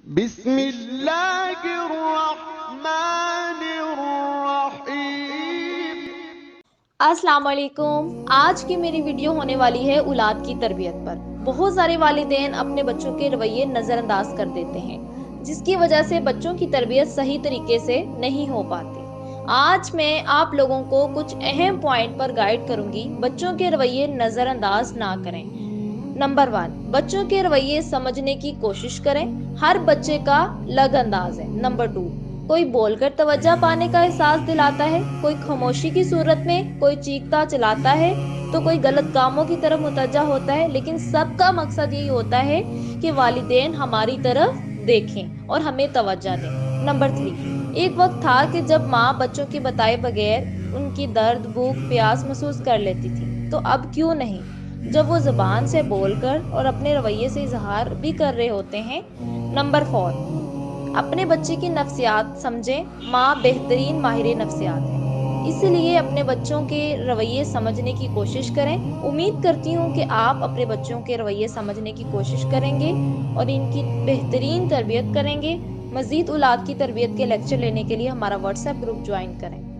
بسم اللہ الرحمن الرحیم۔ السلام علیکم۔ آج کی میری ویڈیو ہونے والی ہے اولاد کی تربیت پر۔ بہت سارے والدین اپنے بچوں کے رویے نظر انداز کر دیتے ہیں، جس کی وجہ سے بچوں کی تربیت صحیح طریقے سے نہیں ہو پاتی۔ آج میں آپ لوگوں کو کچھ اہم پوائنٹ پر گائیڈ کروں گی، بچوں کے رویے نظر انداز نہ کریں۔ نمبر 1، بچوں کے رویے سمجھنے کی کوشش کریں۔ ہر بچے کا الگ انداز ہے۔ نمبر 2، کوئی بول کر توجہ پانے کا احساس دلاتا ہے، کوئی خاموشی کی صورت میں، کوئی چیختا چلاتا ہے تو کوئی غلط کاموں کی طرف متوجہ ہوتا ہے، لیکن سب کا مقصد یہی ہوتا ہے کہ والدین ہماری طرف دیکھیں اور ہمیں توجہ دیں۔ نمبر 3، ایک وقت تھا کہ جب ماں بچوں کے بتائے بغیر ان کی درد، بھوک، پیاس محسوس کر لیتی تھی، تو اب کیوں نہیں؟ جب وہ زبان سے بول کر اور اپنے رویے سے اظہار بھی کر رہے ہوتے ہیں۔ نمبر 4، اپنے بچے کی نفسیات سمجھیں۔ ماں بہترین ماہر نفسیات ہے، اس لیے اپنے بچوں کے رویے سمجھنے کی کوشش کریں۔ امید کرتی ہوں کہ آپ اپنے بچوں کے رویے سمجھنے کی کوشش کریں گے اور ان کی بہترین تربیت کریں گے۔ مزید اولاد کی تربیت کے لیکچر لینے کے لیے ہمارا واٹس ایپ گروپ جوائن کریں۔